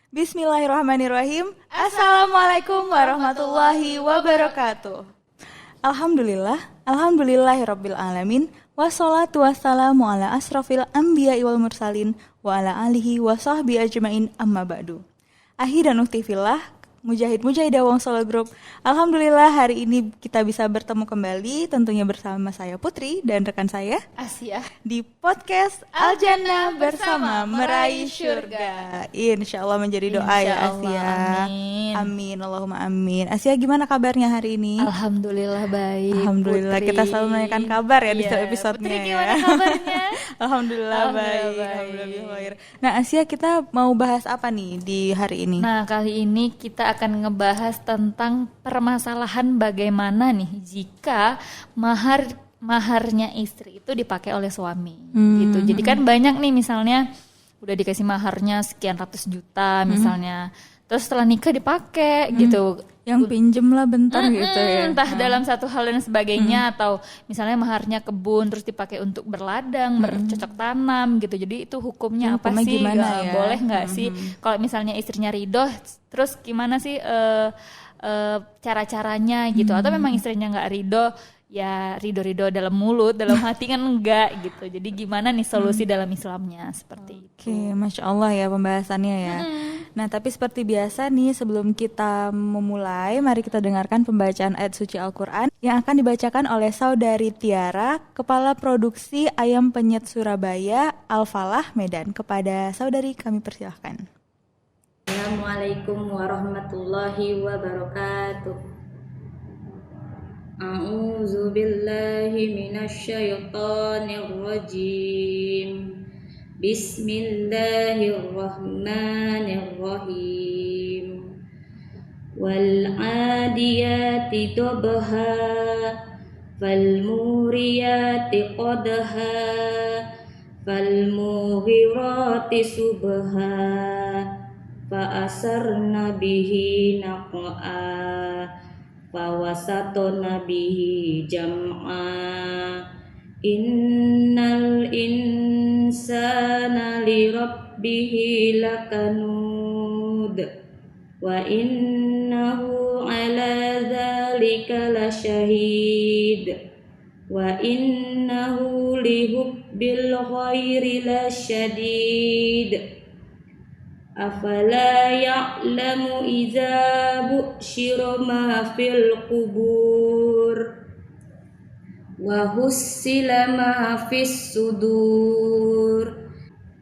Bismillahirrahmanirrahim. Assalamualaikum warahmatullahi wabarakatuh. Alhamdulillahirabbil alamin. Wassalatu wassalamu ala asrofil anbiya'i wal mursalin wa ala alihi wa sahbihi ajmain amma ba'du. Ahi dan ukti fillah, Mujahid-Mujahidah Wong Solo Group. Alhamdulillah hari ini kita bisa bertemu kembali tentunya bersama saya Putri dan rekan saya Asia di podcast Al-Jannah bersama meraih surga. Insyaallah menjadi doa ya Asia. Amin. Amin Allahumma amin. Asia gimana kabarnya hari ini? Alhamdulillah baik. Alhamdulillah Putri. kita selalu menanyakan kabar ya di setiap Iya, episode-nya. Putri ya. gimana kabarnya? Alhamdulillah baik. Alhamdulillah baik. Nah Asia, kita mau bahas apa nih di hari ini? Nah, kali ini kita akan ngebahas tentang permasalahan bagaimana nih jika maharnya istri itu dipakai oleh suami gitu. Jadi kan banyak nih misalnya udah dikasih maharnya sekian ratus juta misalnya. Terus setelah nikah dipakai gitu. Yang pinjem lah bentar gitu ya. Entah dalam satu hal dan sebagainya atau misalnya maharnya kebun terus dipakai untuk berladang, bercocok tanam gitu. Jadi itu hukumnya apa sih? Gimana ya? Boleh nggak sih? Kalau misalnya istrinya ridho, terus gimana sih cara-caranya gitu? Atau memang istrinya nggak ridho? Ya ridho dalam mulut, dalam hati kan enggak gitu. Jadi gimana nih solusi dalam Islamnya seperti itu. Oke, Masya Allah ya pembahasannya ya. Nah tapi seperti biasa nih sebelum kita memulai, mari kita dengarkan pembacaan ayat suci Al-Quran yang akan dibacakan oleh Saudari Tiara, Kepala Produksi Ayam Penyet Surabaya, Al-Falah, Medan. Kepada Saudari kami persilahkan. Assalamualaikum warahmatullahi wabarakatuh. A'udzu billahi minasyaitonir rajim. Bismillahirrahmanirrahim. Wal 'adiyati dabha fal muriyati qadha fal mughirati subha fa asarna bihi naq'a fawasatona bihi jam'a innal insana li rabbihi lakanud wa innahu ala dzalika lasyahid wa innahu li hubbil khairi lasyadid afala ya'lamu iza bu'syira ma fil qubur wa hussila ma fis sudur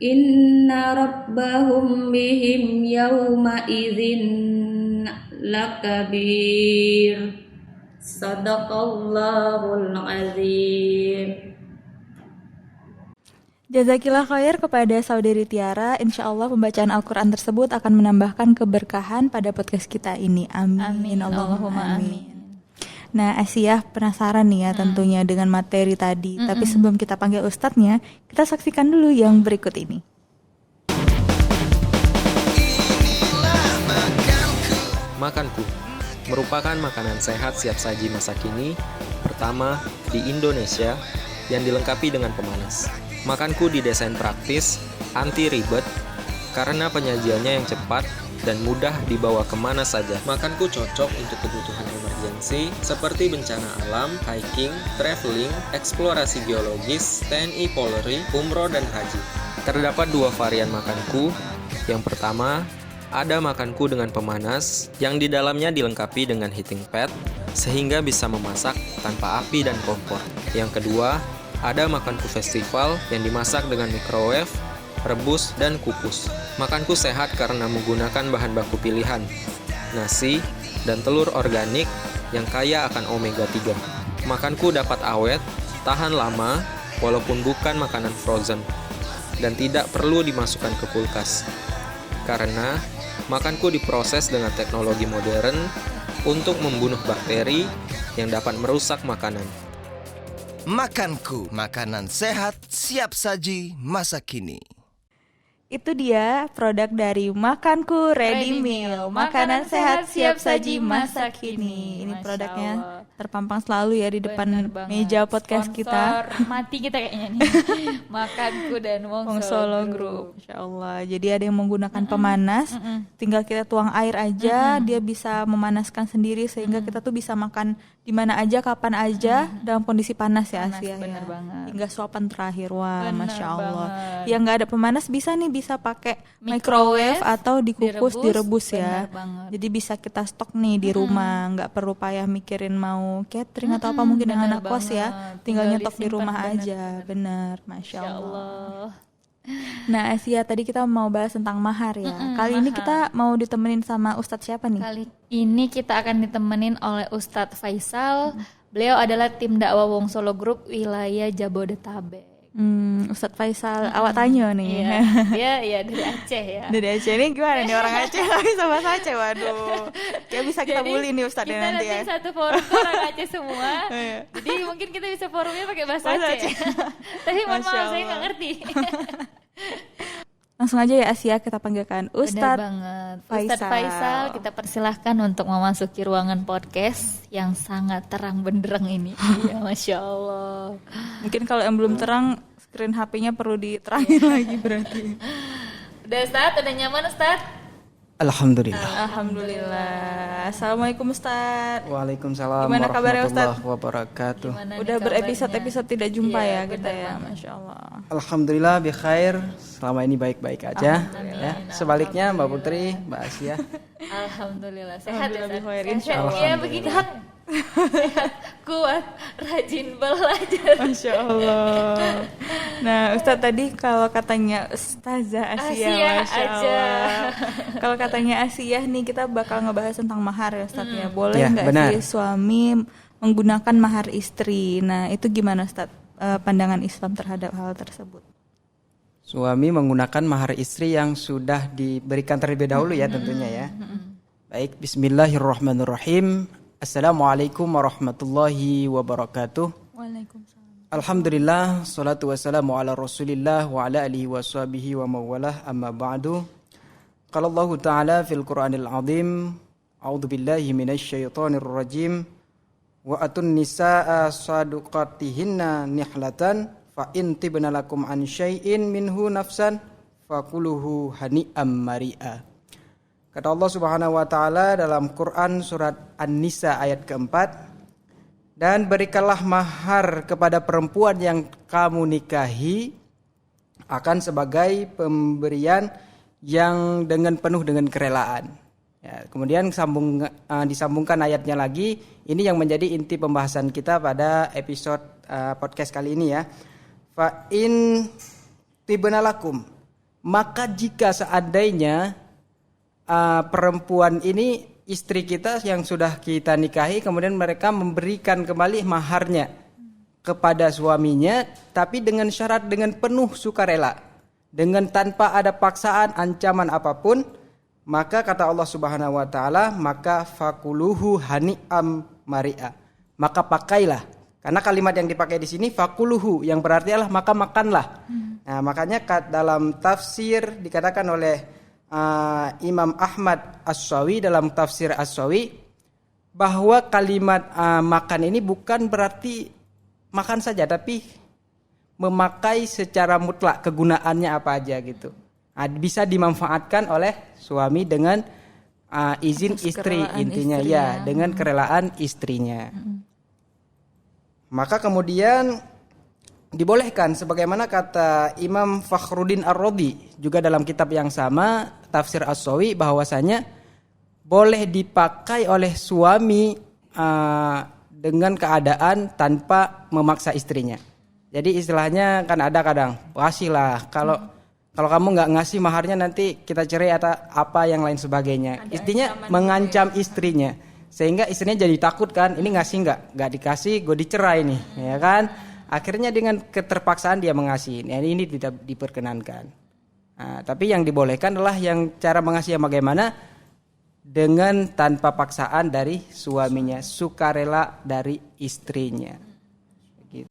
inna rabbahum bihim yawma idzin lakabir. Sadaqallahul azim. Jazakillah khair kepada Saudari Tiara. Insya Allah pembacaan Al-Quran tersebut akan menambahkan keberkahan pada podcast kita ini. Amin. Allahumma amin. Nah Asia penasaran nih ya tentunya dengan materi tadi. Tapi sebelum kita panggil ustadznya, kita saksikan dulu yang berikut ini. Makanku merupakan makanan sehat siap saji masa kini pertama di Indonesia yang dilengkapi dengan pemanas. Makanku didesain praktis, anti ribet, karena penyajiannya yang cepat dan mudah dibawa kemana saja. Makanku cocok untuk kebutuhan emergensi seperti bencana alam, hiking, traveling, eksplorasi geologis, TNI Polri, umroh dan haji. Terdapat dua varian makanku. Yang pertama, ada makanku dengan pemanas yang di dalamnya dilengkapi dengan heating pad sehingga bisa memasak tanpa api dan kompor. Yang kedua, ada makanku festival yang dimasak dengan microwave, rebus, dan kukus. Makanku sehat karena menggunakan bahan baku pilihan, nasi, dan telur organik yang kaya akan omega 3. Makanku dapat awet, tahan lama, walaupun bukan makanan frozen, dan tidak perlu dimasukkan ke kulkas. Karena makanku diproses dengan teknologi modern untuk membunuh bakteri yang dapat merusak makanan. Makanku, makanan sehat siap saji masa kini. Itu dia produk dari Makanku Ready Meal, makanan sehat siap saji masa kini. Ini Masya produknya Allah. terpampang selalu ya di depan Bener banget. meja podcast kita. Sponsor mati kita kayaknya nih. Makanku dan Wong Solo Group, Insya Allah. Jadi ada yang menggunakan pemanas, tinggal kita tuang air aja, dia bisa memanaskan sendiri sehingga kita tuh bisa makan di mana aja, kapan aja dalam kondisi panas ya Panas, Asia bener ya. banget. Hingga suapan terakhir, wah, Bener Masya Allah. banget. Yang nggak ada pemanas bisa pakai microwave atau dikukus, direbus ya. bener banget. Jadi bisa kita stok nih di rumah, nggak perlu payah mikirin mau catering atau apa mungkin dengan bener anak kos ya. banget. Tinggal Tinggal nyetok di disimpan, rumah bener, aja, bener, Masya Insya Allah. Allah. Nah Asia, tadi kita mau bahas tentang mahar ya. Kali ini mahar. kita mau ditemenin sama Ustadz siapa nih? Kali ini kita akan ditemenin oleh Ustadz Faisal. Beliau adalah tim dakwah Wong Solo Group wilayah Jabodetabek. Ustadz Faisal, awak tanya nih. Iya, dia dari Aceh ya. Dari Aceh ini gimana nih, orang Aceh nggak bisa bahasa Aceh, waduh. Kayak bisa kita Jadi, bully nih Ustadz kita nanti ya. satu forum tuh orang Aceh semua. Iya. Jadi mungkin kita bisa forumnya pakai bahasa Bahasa Aceh. Aceh. Tapi mohon Masya maaf saya Allah. nggak ngerti. Langsung aja ya Asia, kita panggilkan Benar Ustadz banget. Faisal. Ustadz Faisal, kita persilahkan untuk memasuki ruangan podcast yang sangat terang benderang ini. Iya, Masya Allah. Mungkin kalau yang belum terang, screen HP-nya perlu diterangin lagi berarti. Udah Ustadz, udah nyaman Ustadz? Alhamdulillah. Alhamdulillah. Assalamualaikum Ustadz. Waalaikumsalam Gimana kabarnya, warahmatullahi wabarakatuh. Gimana nih Udah kabarnya? berepisode-episode tidak jumpa Iya, ya kita benar ya, banget. Masya Allah. Alhamdulillah bi khair. Selama ini baik-baik aja ya. Sebaliknya Mbak Putri, Mbak Asia. Alhamdulillah sehat ya Alhamdulillah, Ustadz? bikhair, Sehat. insya Allah. Ya begini sehat, kuat, rajin belajar. Masya Allah. Nah Ustadz tadi kalau katanya Ustazah Asia, Asia Masya aja. Allah. Kalau katanya Asia nih, kita bakal ngebahas tentang mahar ya Ustadz ya. Boleh Ya, nggak benar. sih suami menggunakan mahar istri? Nah itu gimana Ustadz, pandangan Islam terhadap hal tersebut? Suami menggunakan mahar istri yang sudah diberikan terlebih dahulu ya tentunya ya. Baik, bismillahirrahmanirrahim. Assalamualaikum warahmatullahi wabarakatuh. Waalaikumsalam. Alhamdulillah, salatu wassalamu ala rasulillah wa ala alihi wa sahbihi wa mawalah amma ba'du. Qala Allah Ta'ala fil Qur'anil azim, a'udzu billahi minasy syaithanir rajim, wa atun nisaa saduqatihinna nihlatan fa in tibna lakum an syai'in minhu nafsan fakuluhu hani'am mari'a. Kata Allah Subhanahu wa taala dalam Quran surat An-Nisa ayat keempat, dan berikanlah mahar kepada perempuan yang kamu nikahi akan sebagai pemberian yang dengan penuh dengan kerelaan. Ya, kemudian disambungkan ayatnya lagi. Ini yang menjadi inti pembahasan kita pada episode podcast kali ini ya. Fa in tibna lakum, maka jika seandainya perempuan ini istri kita yang sudah kita nikahi, kemudian mereka memberikan kembali maharnya kepada suaminya, tapi dengan syarat dengan penuh sukarela, dengan tanpa ada paksaan, ancaman apapun, maka kata Allah Subhanahu wa taala, maka fakuluhu hani'am mari'a. Maka pakailah. Karena kalimat yang dipakai di sini fakuluhu yang berarti adalah maka makanlah. Nah, makanya dalam tafsir dikatakan oleh Imam Ahmad As-Sawi dalam tafsir As-Sawi bahwa kalimat makan ini bukan berarti makan saja, tapi memakai secara mutlak, kegunaannya apa aja gitu. Bisa dimanfaatkan oleh suami dengan izin istri, intinya ya, dengan kerelaan istrinya. Maka kemudian dibolehkan sebagaimana kata Imam Fakhruddin Ar-Razi juga dalam kitab yang sama tafsir As-Sawi, bahwasanya boleh dipakai oleh suami dengan keadaan tanpa memaksa istrinya. Jadi istilahnya kan ada kadang, kasihlah, kalau kamu nggak ngasih maharnya nanti kita cerai atau apa yang lain sebagainya. Intinya mengancam istrinya sehingga istrinya jadi takut kan, ini ngasih nggak dikasih gue dicerai nih, ya kan. Akhirnya dengan keterpaksaan dia mengasih. Nah, ini tidak diperkenankan. Nah, tapi yang dibolehkan adalah yang cara mengasih yang bagaimana? Dengan tanpa paksaan dari suaminya, sukarela dari istrinya. Gitu.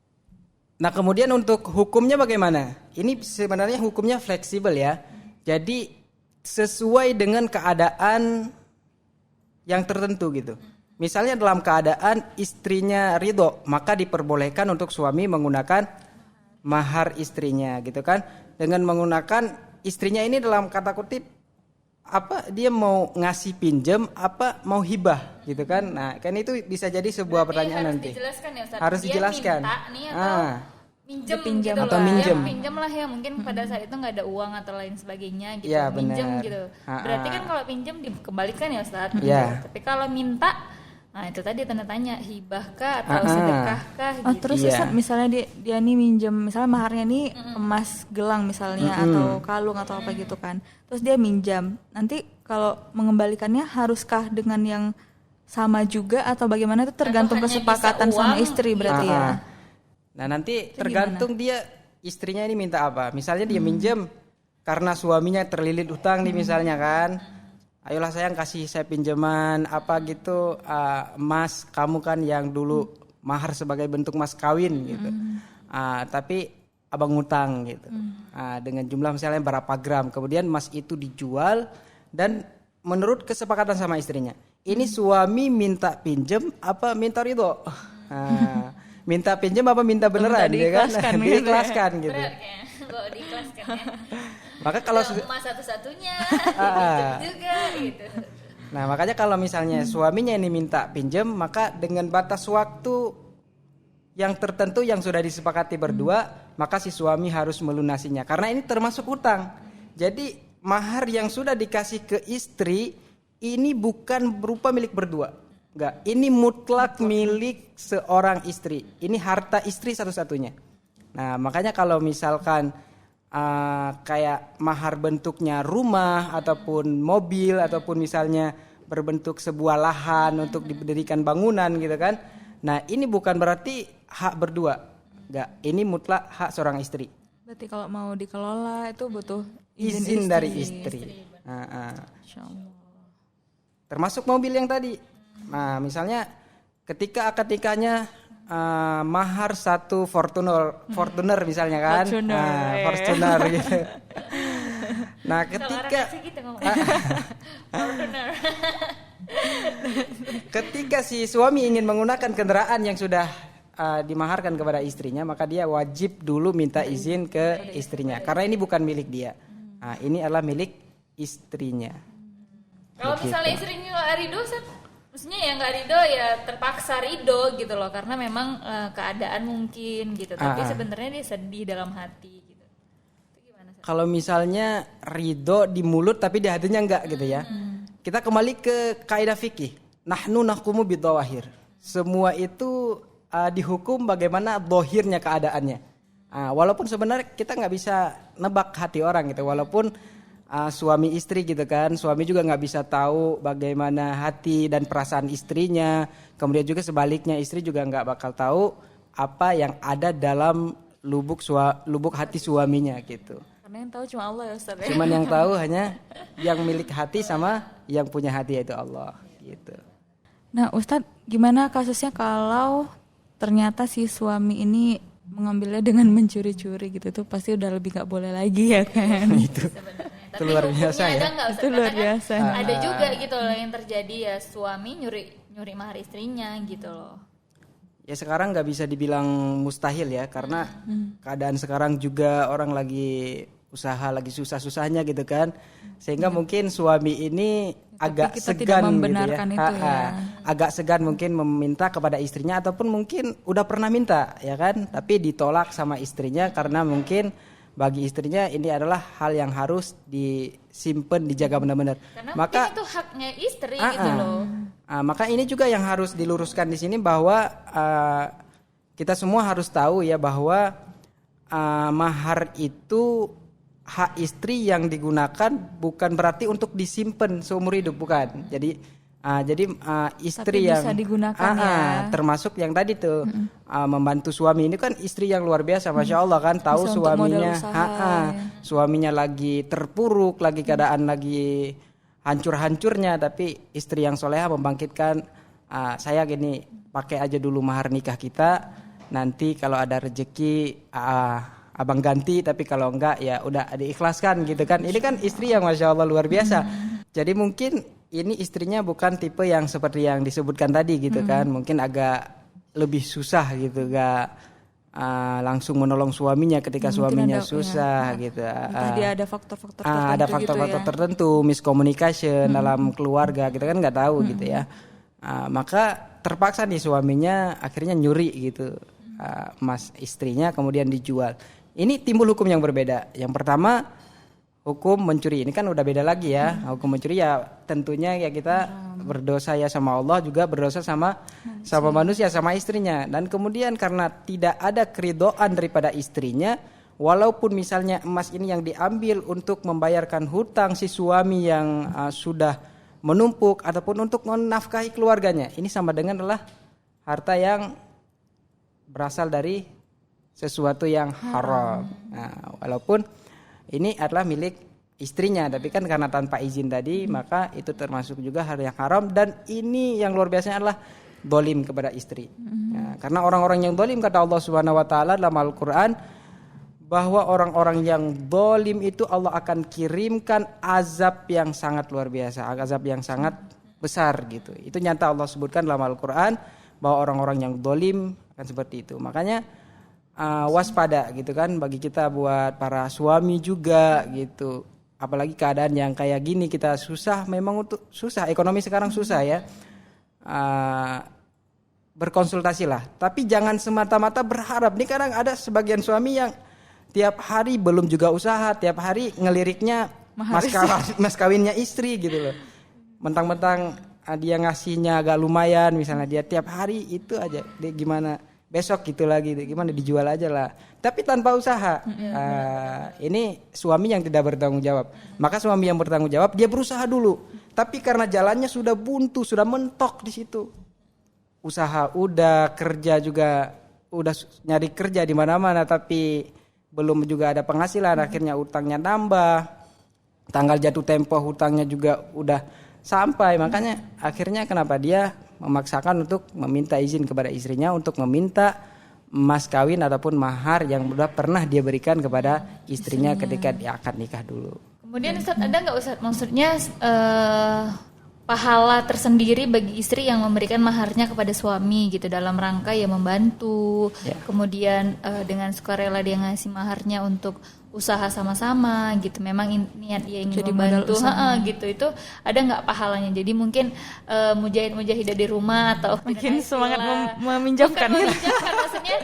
Nah, kemudian untuk hukumnya bagaimana? Ini sebenarnya hukumnya fleksibel ya. Jadi sesuai dengan keadaan yang tertentu gitu. Misalnya dalam keadaan istrinya ridho, maka diperbolehkan untuk suami menggunakan mahar istrinya gitu kan. Dengan menggunakan istrinya ini dalam kata kutip apa dia mau ngasih pinjam apa mau hibah gitu kan. Nah, kan itu bisa jadi sebuah pertanyaan harus nanti. Dijelaskan ya Ustaz. Harus Dia dijelaskan. minta nih atau minjem gitu Atau loh. minjem. Ya, minjem lah ya, mungkin pada saat itu nggak ada uang atau lain sebagainya gitu. Ya, minjem benar. gitu. Berarti kan kalau pinjem dikembalikan ya Ustaz. Ya. Tapi kalau minta, nah itu tadi tanda tanya, hibah kah atau sedekah kah Oh, gitu. terus Iya. Ustaz, misalnya dia nih minjem, misalnya maharnya nih emas gelang misalnya atau kalung atau apa gitu kan. Terus dia minjam. Nanti kalau mengembalikannya haruskah dengan yang sama juga atau bagaimana, itu tergantung hanya bisa kesepakatan sama uang, istri berarti ya. Nah, nanti tergantung dia istrinya ini minta apa. Misalnya dia minjem karena suaminya terlilit utang nih misalnya kan. Ayolah sayang kasih saya pinjaman apa gitu, emas, kamu kan yang dulu mahar sebagai bentuk mas kawin gitu. Tapi abang ngutang gitu. Dengan jumlah misalnya berapa gram. Kemudian emas itu dijual dan menurut kesepakatan sama istrinya. Ini suami minta pinjem apa minta ridho. Minta pinjem apa minta beneran ya kan? diikhlaskan gitu ya. Diikhlaskan gitu. Berat kayaknya kalau diikhlaskan ya. Maka kalau Emas satu-satunya pinjem juga gitu. Nah, makanya kalau misalnya suaminya ini minta pinjem, maka dengan batas waktu yang tertentu yang sudah disepakati berdua, maka si suami harus melunasinya. Karena ini termasuk utang. Jadi mahar yang sudah dikasih ke istri ini bukan berupa milik berdua. Enggak, ini mutlak milik seorang istri. Ini harta istri satu-satunya. Nah, makanya kalau misalkan kayak mahar bentuknya rumah ataupun mobil ataupun misalnya berbentuk sebuah lahan untuk didirikan bangunan gitu kan. Nah, ini bukan berarti hak berdua. Enggak, ini mutlak hak seorang istri. Berarti kalau mau dikelola itu butuh Izin dari istri. Insya Allah. Termasuk mobil yang tadi. Nah, misalnya ketika akad nikahnya mahar satu Fortuner misalnya kan, Fortuner gitu. Nah, ketika ketika si suami ingin menggunakan kendaraan yang sudah dimaharkan kepada istrinya, maka dia wajib dulu minta izin ke istrinya karena ini bukan milik dia. Nah, ini adalah milik istrinya. Kalau misalnya istrinya nggak ridho, maksudnya ya nggak ridho ya terpaksa ridho gitu loh, karena memang keadaan mungkin gitu. Tapi sebenarnya dia sedih dalam hati gitu. Itu gimana? Kalau misalnya ridho di mulut tapi di hatinya enggak gitu ya. Kita kembali ke kaidah fikih. Nahnu nahkumu bidhawahir. Semua itu dihukum bagaimana dohirnya keadaannya. Walaupun sebenarnya kita nggak bisa nebak hati orang gitu. Walaupun suami istri gitu kan, suami juga nggak bisa tahu bagaimana hati dan perasaan istrinya. Kemudian juga sebaliknya, istri juga nggak bakal tahu apa yang ada dalam lubuk hati suaminya gitu. Karena yang tahu cuma Allah ya Ustaz. Cuman yang tahu hanya yang milik hati sama yang punya hati, yaitu Allah gitu. Nah Ustadz, gimana kasusnya kalau ternyata si suami ini mengambilnya dengan mencuri-curi gitu, tuh pasti udah lebih gak boleh lagi ya kan? Itu luar biasa ya. Itu luar biasa. Ada juga gitu loh yang terjadi ya, suami nyuri mahar istrinya gitu loh. Ya sekarang nggak bisa dibilang mustahil ya, karena keadaan sekarang juga orang lagi usaha lagi susah-susahnya gitu kan, sehingga mungkin suami ini agak kita segan tidak membenarkan gitu ya. itu ya. Agak segan mungkin meminta kepada istrinya, ataupun mungkin udah pernah minta ya kan, tapi ditolak sama istrinya karena mungkin bagi istrinya ini adalah hal yang harus disimpan, dijaga benar-benar. Karena Maka mungkin itu haknya istri gitu loh. Maka ini juga yang harus diluruskan di sini, bahwa kita semua harus tahu ya bahwa mahar itu hak istri yang digunakan, bukan berarti untuk disimpan seumur hidup, bukan. Jadi istri tapi yang bisa digunakan ya. termasuk yang tadi tuh membantu suami ini kan istri yang luar biasa, masya Allah kan, tahu Bisa untuk suaminya modal usaha, ya. suaminya lagi terpuruk, lagi keadaan lagi hancur-hancurnya, tapi istri yang soleha membangkitkan, saya gini, pakai aja dulu mahar nikah kita, nanti kalau ada rezeki abang ganti, tapi kalau enggak ya udah diikhlaskan gitu kan. Ini kan istri yang Masya Allah luar biasa. Jadi mungkin ini istrinya bukan tipe yang seperti yang disebutkan tadi gitu kan. Mungkin agak lebih susah gitu, gak langsung menolong suaminya ketika suaminya susah gitu. Entah dia ada faktor-faktor tertentu Ada faktor-faktor gitu ya. tertentu, miscommunication dalam keluarga, kita kan nggak tahu gitu ya. Maka terpaksa nih suaminya akhirnya nyuri gitu emas istrinya, kemudian dijual. Ini timbul hukum yang berbeda. Yang pertama, hukum mencuri. Ini kan udah beda lagi ya. Hukum mencuri ya tentunya ya kita berdosa ya sama Allah, juga berdosa sama manusia, sama istrinya. Dan kemudian karena tidak ada keridhaan daripada istrinya, walaupun misalnya emas ini yang diambil untuk membayarkan hutang si suami yang sudah menumpuk ataupun untuk menafkahi keluarganya, ini sama dengan adalah harta yang berasal dari sesuatu yang haram. Nah, walaupun ini adalah milik istrinya, tapi kan karena tanpa izin tadi, maka itu termasuk juga hal yang haram. Dan ini yang luar biasanya adalah dolim kepada istri. Nah, karena orang-orang yang dolim, kata Allah Subhanahu Wa Taala dalam Al-Quran, bahwa orang-orang yang dolim itu Allah akan kirimkan azab yang sangat luar biasa, azab yang sangat besar gitu. Itu nyata Allah sebutkan dalam Al-Quran bahwa orang-orang yang dolim akan seperti itu. Makanya waspada gitu kan bagi kita, buat para suami juga gitu. Apalagi keadaan yang kayak gini, kita susah, memang untuk susah, ekonomi sekarang susah ya. Berkonsultasilah, tapi jangan semata-mata berharap. Ini kadang ada sebagian suami yang tiap hari belum juga usaha, tiap hari ngeliriknya mas kawinnya istri gitu loh. Mentang-mentang dia ngasihnya agak lumayan, misalnya dia tiap hari itu aja, dia gimana besok gitu lagi, gimana dijual aja lah, tapi tanpa usaha. Ini suami yang tidak bertanggung jawab. Maka suami yang bertanggung jawab, dia berusaha dulu, tapi karena jalannya sudah buntu, sudah mentok di situ, usaha udah, kerja juga udah, nyari kerja di mana-mana, tapi belum juga ada penghasilan, akhirnya utangnya nambah, tanggal jatuh tempo hutangnya juga udah sampai. Makanya akhirnya kenapa dia memaksakan untuk meminta izin kepada istrinya untuk meminta mas kawin ataupun mahar yang sudah pernah dia berikan kepada istrinya ketika dia akan nikah dulu. Kemudian Ustadz, ada nggak Ustadz, maksudnya pahala tersendiri bagi istri yang memberikan maharnya kepada suami gitu, dalam rangka ya membantu, kemudian dengan sukarela dia ngasih maharnya untuk usaha sama-sama gitu, memang niat dia ingin jadi membantu gitu, itu ada nggak pahalanya? Jadi mungkin mujahid-mujahidah di rumah atau mungkin semangat meminjamkan, maksudnya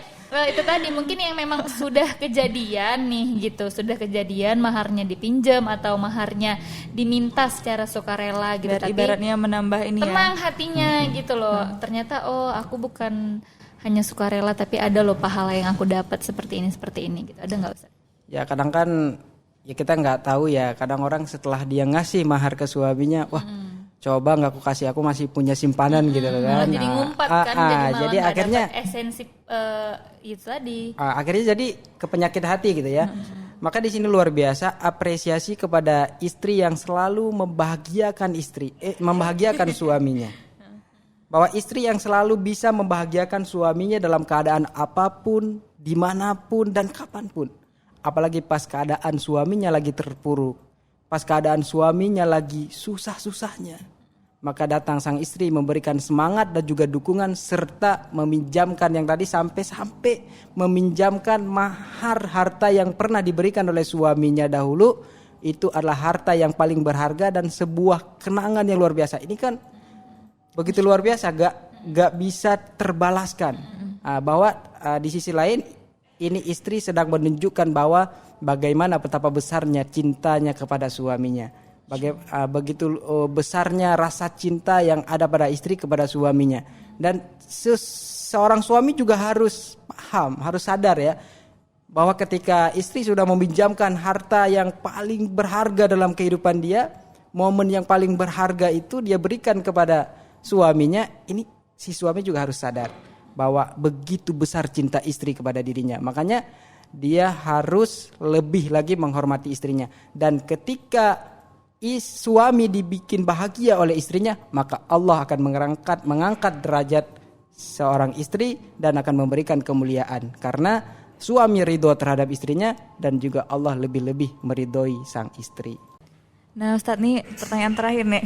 itu tadi mungkin yang memang sudah kejadian nih gitu, sudah kejadian maharnya dipinjam atau maharnya diminta secara sukarela gitu, tapi ibaratnya menambah ini tenang hatinya gitu loh, ternyata aku bukan hanya sukarela tapi ada loh pahala yang aku dapat seperti ini gitu, ada nggak Ustaz? Ya kadang kan ya kita nggak tahu ya, kadang orang setelah dia ngasih mahar ke suaminya, wah coba nggak aku kasih, aku masih punya simpanan gitu kan. Jadi ngumpat kan, jadi akhirnya esensi itu tadi. Akhirnya jadi kepenyakit hati gitu ya. Maka di sini luar biasa apresiasi kepada istri yang selalu membahagiakan suaminya. Bahwa istri yang selalu bisa membahagiakan suaminya dalam keadaan apapun, dimanapun dan kapanpun. Apalagi pas keadaan suaminya lagi terpuruk, pas keadaan suaminya lagi susah-susahnya, maka datang sang istri memberikan semangat dan juga dukungan, serta meminjamkan yang tadi sampai meminjamkan mahar harta yang pernah diberikan oleh suaminya dahulu. Itu adalah harta yang paling berharga dan sebuah kenangan yang luar biasa. Ini kan begitu luar biasa, gak bisa terbalaskan. Bahwa di sisi lain ini istri sedang menunjukkan bahwa bagaimana betapa besarnya cintanya kepada suaminya. Begitu besarnya rasa cinta yang ada pada istri kepada suaminya. Dan seorang suami juga harus paham, harus sadar ya, bahwa ketika istri sudah meminjamkan harta yang paling berharga dalam kehidupan dia, momen yang paling berharga itu dia berikan kepada suaminya, ini si suami juga harus sadar bahwa begitu besar cinta istri kepada dirinya. Makanya dia harus lebih lagi menghormati istrinya. Dan ketika suami dibikin bahagia oleh istrinya, maka Allah akan mengangkat derajat seorang istri dan akan memberikan kemuliaan. Karena suami ridho terhadap istrinya dan juga Allah lebih-lebih meridhoi sang istri. Nah Ustadz, nih pertanyaan terakhir nih.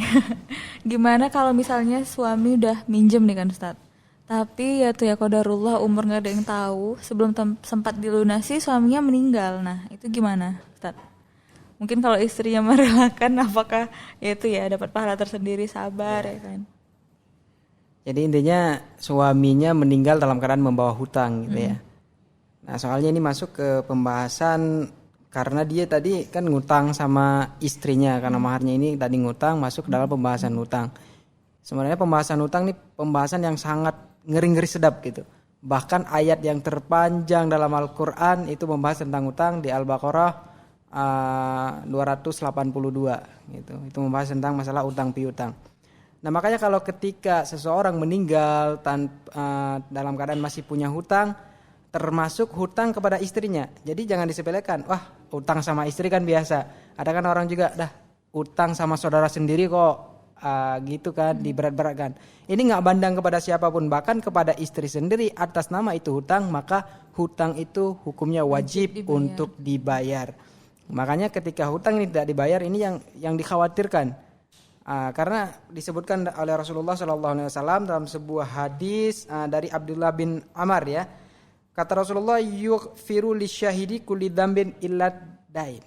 Gimana kalau misalnya suami udah minjem nih kan Ustadz, tapi ya tuh ya qadarullah umur gak ada yang tahu, sebelum sempat dilunasi suaminya meninggal. Nah itu gimana Ustadz? Mungkin kalau istrinya merelakan, apakah ya itu ya dapat pahala tersendiri, sabar ya kan? Jadi intinya suaminya meninggal dalam keadaan membawa hutang gitu ya. Nah soalnya ini masuk ke pembahasan karena dia tadi kan ngutang sama istrinya, karena maharnya ini tadi ngutang, masuk ke dalam pembahasan hutang. Sebenarnya pembahasan hutang ini pembahasan yang sangat ngeri-ngeri sedap gitu. Bahkan ayat yang terpanjang dalam Al-Quran itu membahas tentang hutang di Al-Baqarah 282 gitu. Itu membahas tentang masalah utang piutang. Nah makanya kalau ketika seseorang meninggal dalam keadaan masih punya hutang, termasuk hutang kepada istrinya. Jadi jangan disepelekan. Wah, utang sama istri kan biasa. Ada kan orang juga utang sama saudara sendiri kok gitu kan, diberat-beratkan. Ini nggak bandang kepada siapapun, bahkan kepada istri sendiri atas nama itu hutang, maka hutang itu hukumnya wajib untuk dibayar. Makanya ketika hutang ini tidak dibayar, ini yang dikhawatirkan. Karena disebutkan oleh Rasulullah SAW dalam sebuah hadis dari Abdullah bin Amr ya. Kata Rasulullah, yughfiru lisyahidi kulli dzambin illa dain.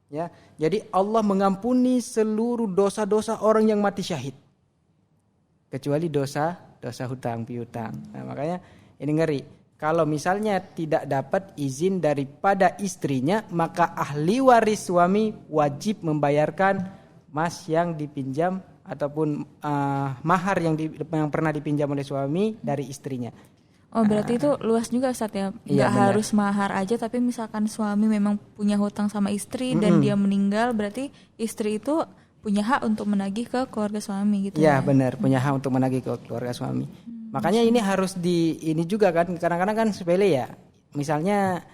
Ya, jadi Allah mengampuni seluruh dosa-dosa orang yang mati syahid, kecuali dosa hutang piutang. Nah, makanya ini ngeri. Kalau misalnya tidak dapat izin daripada istrinya, maka ahli waris suami wajib membayarkan mas yang dipinjam ataupun mahar yang pernah dipinjam oleh suami dari istrinya. Oh berarti itu luas juga Ustadz ya, nggak harus mahar aja, tapi misalkan suami memang punya hutang sama istri dan dia meninggal, berarti istri itu punya hak untuk menagih ke keluarga suami gitu ya? Benar, punya hak untuk menagih ke keluarga suami. Makanya ini harus ini juga kan, kadang-kadang kan sepele ya, misalnya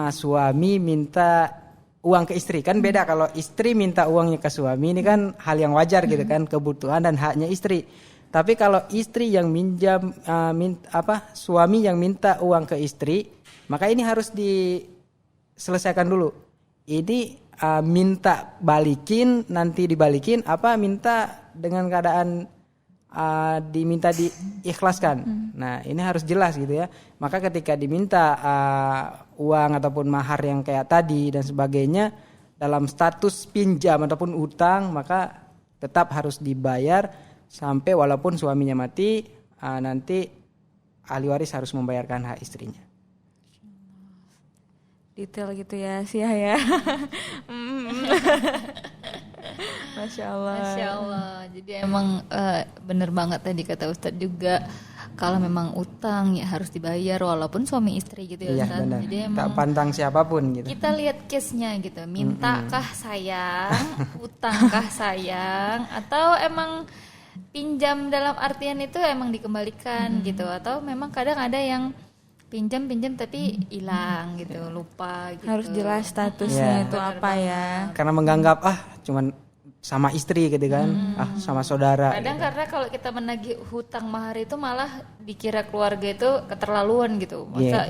suami minta uang ke istri, kan beda kalau istri minta uangnya ke suami, ini kan hal yang wajar gitu kan, kebutuhan dan haknya istri. Tapi kalau istri yang suami yang minta uang ke istri, maka ini harus diselesaikan dulu. Ini minta balikin, nanti dibalikin, minta dengan keadaan diminta diikhlaskan. Nah ini harus jelas gitu ya. Maka ketika diminta uang ataupun mahar yang kayak tadi dan sebagainya dalam status pinjam ataupun utang, maka tetap harus dibayar. Sampai walaupun suaminya mati, nanti ahli waris harus membayarkan hak istrinya. Detail gitu ya, Sia ya. Masya Allah. Masya Allah. Jadi emang bener banget tadi kata Ustadz juga, kalau memang utang ya harus dibayar walaupun suami istri gitu ya Ustadz. Benar. Jadi emang tak pantang siapapun gitu. Kita lihat case-nya gitu, mintakah sayang, utangkah sayang, atau emang pinjam dalam artian itu emang dikembalikan gitu, atau memang kadang ada yang pinjam tapi hilang gitu, lupa gitu. Harus jelas statusnya itu apa ya. Karena menganggap cuman sama istri gitu kan, sama saudara. Kadang gitu. Karena kalau kita menagih hutang mahar itu malah dikira keluarga itu keterlaluan gitu. Masa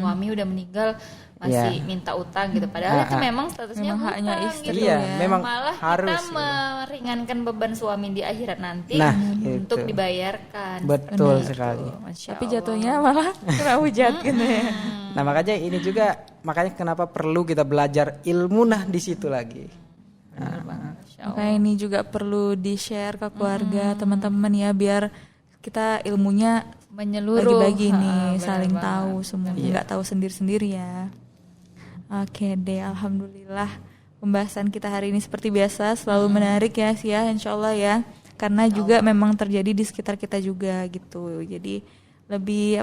suami udah meninggal masih minta utang gitu, padahal itu memang statusnya memang haknya istri gitu. Memang malah harus, kita meringankan beban suami di akhirat nanti untuk dibayarkan. Betul sekali. Tapi jatuhnya malah kena hujat gitu ya. Nah makanya kenapa perlu kita belajar ilmu di situ lagi. Makanya ini juga perlu di-share ke keluarga, teman-teman ya, biar kita ilmunya menyeluruh, bagi-bagi nih, saling tahu semuanya, nggak tahu sendiri-sendiri ya. Oke deh, alhamdulillah pembahasan kita hari ini seperti biasa selalu menarik ya Sia, insyaallah ya, karena juga memang terjadi di sekitar kita juga gitu, jadi lebih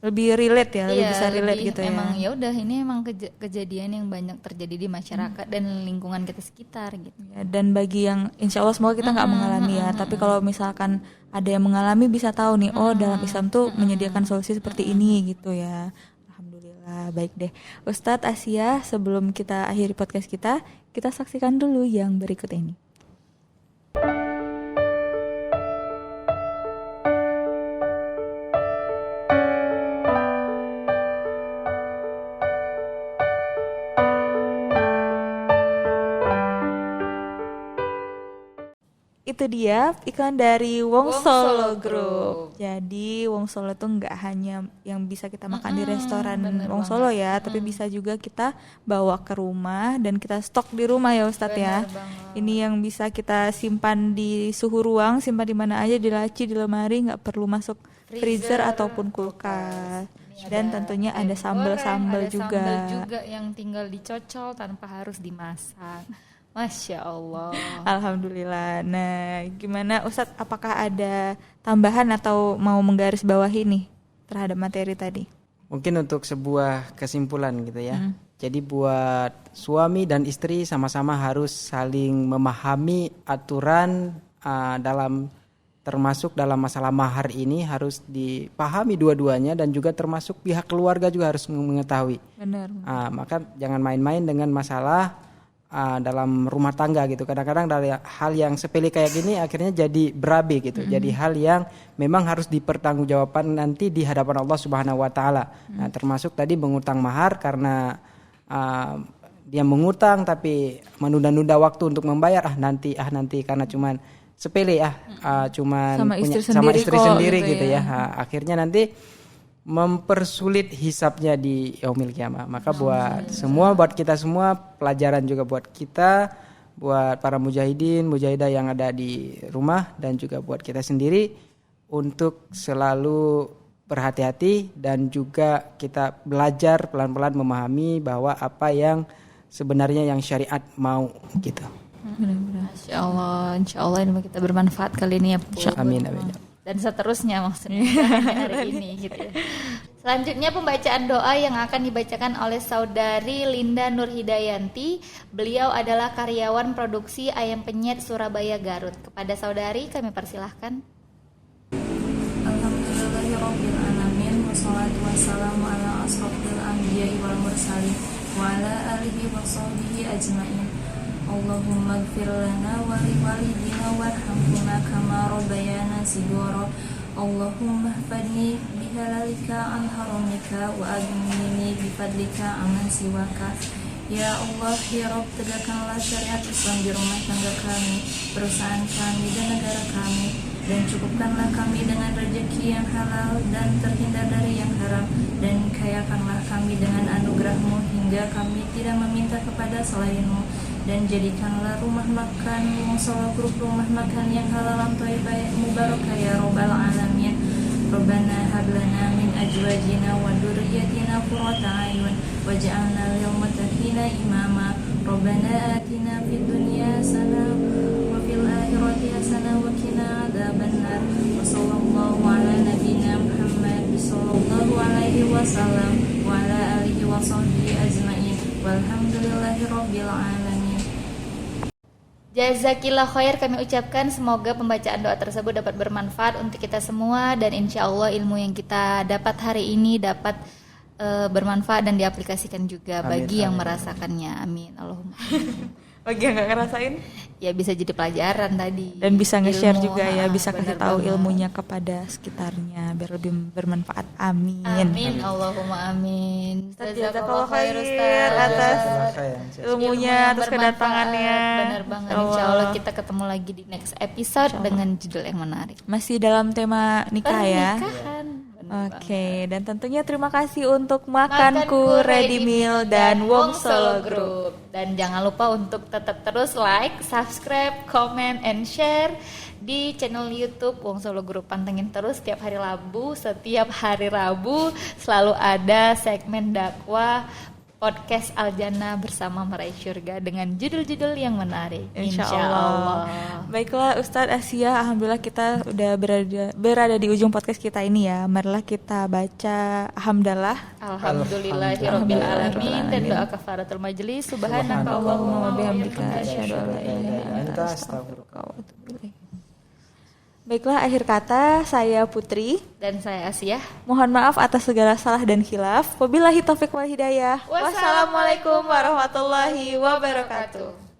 lebih relate ya, lebih bisa relate gitu ya. Emang ya udah, ini emang kejadian yang banyak terjadi di masyarakat dan lingkungan kita sekitar gitu. Ya, dan bagi yang insyaallah semoga kita nggak mengalami ya, tapi kalau misalkan ada yang mengalami bisa tahu nih, dalam Islam tuh menyediakan solusi seperti ini gitu ya. Baik deh, Ustadz Asia, sebelum kita akhiri podcast kita saksikan dulu yang berikut ini. itu dia iklan dari Wong Wong Solo Solo Group. Group. Jadi Wong Solo tuh nggak hanya yang bisa kita makan di restoran bener Wong Solo ya, tapi bisa juga kita bawa ke rumah dan kita stok di rumah ya Ustadz ya. Ini yang bisa kita simpan di suhu ruang, simpan di mana aja, di laci, di lemari, nggak perlu masuk freezer ataupun kulkas. Dan tentunya ada sambal-sambal juga. Sambal juga yang tinggal dicocol tanpa harus dimasak. Masya Allah. Alhamdulillah. Nah, gimana Ustadz? Apakah ada tambahan atau mau menggarisbawahi nih terhadap materi tadi? Mungkin untuk sebuah kesimpulan gitu ya. Jadi buat suami dan istri sama-sama harus saling memahami aturan termasuk dalam masalah mahar ini harus dipahami dua-duanya, dan juga termasuk pihak keluarga juga harus mengetahui. Benar. Maka jangan main-main dengan masalah dalam rumah tangga gitu. Kadang-kadang dari hal yang sepele kayak gini akhirnya jadi berabe gitu. Jadi hal yang memang harus dipertanggungjawabkan nanti di hadapan Allah Subhanahu wa taala. Nah, termasuk tadi mengutang mahar karena dia mengutang tapi menunda-nunda waktu untuk membayar, nanti karena cuman sepele cuman Sama istri sama sendiri istri kok, sendiri gitu gitu ya. ya. Akhirnya nanti mempersulit hisabnya di yaumil kiamah. Maka buat kita semua pelajaran juga buat kita, buat para mujahidah yang ada di rumah, dan juga buat kita sendiri untuk selalu berhati-hati dan juga kita belajar pelan-pelan memahami bahwa apa yang sebenarnya yang syariat mau gitu. Masya Allah, insya Allah ini kita bermanfaat kali ini ya. Amin. Dan seterusnya maksudnya hari ini gitu ya. Selanjutnya pembacaan doa yang akan dibacakan oleh saudari Linda Nurhidayanti. Beliau adalah karyawan produksi ayam penyet Surabaya Garut. Kepada saudari kami persilahkan. Alhamdulillahirabbil alamin wassalatu wassalamu ala asrofil anbiya'i wal mursalin wa ala alihi wa sahbihi ajmain. Allahumma ighfir lana wa li walidina warhamhuma kama rabbayana shighara. Allahumma ihfadni bihalalika an haramika wa aghnini bifadlika amman siwaka. Ya Allah, ya Rabb, tegakkanlah syariat Islam di rumah tangga kami, perusahaan kami, dan negara kami, dan cukupkanlah kami dengan rezeki yang halal dan terhindar dari yang haram, dan kayakanlah kami dengan anugerah-Mu hingga kami tidak meminta kepada selain-Mu, dan jadikanlah rumah makan Wong Solo Group rumah makan yang halal thayyibah mubarakah ya Rabbal alamin. Rabbana hab lana min azwajina wa dhurriyyatina qurrata a'yun waj'alna lil muttaqina imama. Rabbana atina fid dunya hasanah wa fil akhirati hasanah wa qina adzabannar. Wa sallallahu ala nabiyyina Muhammad sallallahu alaihi wasallam wa ala alihi wa sahbihi ajmain. Walhamdulillahirabbil alamin. Jazakillah khair kami ucapkan, semoga pembacaan doa tersebut dapat bermanfaat untuk kita semua, dan insya Allah ilmu yang kita dapat hari ini dapat bermanfaat dan diaplikasikan juga bagi yang merasakannya. Amin. Allahumma. Bagi yang nggak ngerasain, Ya bisa jadi pelajaran tadi. dan bisa nge-share Ilmu, juga ya, bisa kasih benar tahu banget. ilmunya kepada sekitarnya biar lebih bermanfaat. Amin. Amin. Allahumma amin. Jazakallah khair Ustaz. atas Ilmu ilmunya, yang atas bermanfaat. kedatangannya. Benar banget. Insya Insya Allah kita ketemu lagi di next episode dengan judul yang menarik. Masih dalam tema nikah ya. Pernikahan. Benar Oke, dan tentunya terima kasih untuk Makanku Ready Meal dan Wong Solo Group. Dan jangan lupa untuk tetap terus like, subscribe, comment, and share di channel YouTube Wong Solo Group. Pantengin terus setiap hari Rabu. Setiap hari Rabu selalu ada segmen dakwah podcast Al-Jannah bersama Meraih Syurga dengan judul-judul yang menarik. Insya Allah. Baiklah Ustadz Asia, alhamdulillah kita udah berada di ujung podcast kita ini ya. Marilah kita baca Alhamdulillah. Alhamdulillahirabbil alamin dan doa kafaratul majelis. Subhanaka Allahumma wa bihamdika asyhadu an la ilaha illa anta astaghfiruka wa atubu ilaik. Baiklah, akhir kata saya Putri. Dan saya Asia. Mohon maaf atas segala salah dan khilaf. Wabillahi taufiq wal hidayah. Wassalamualaikum warahmatullahi wabarakatuh.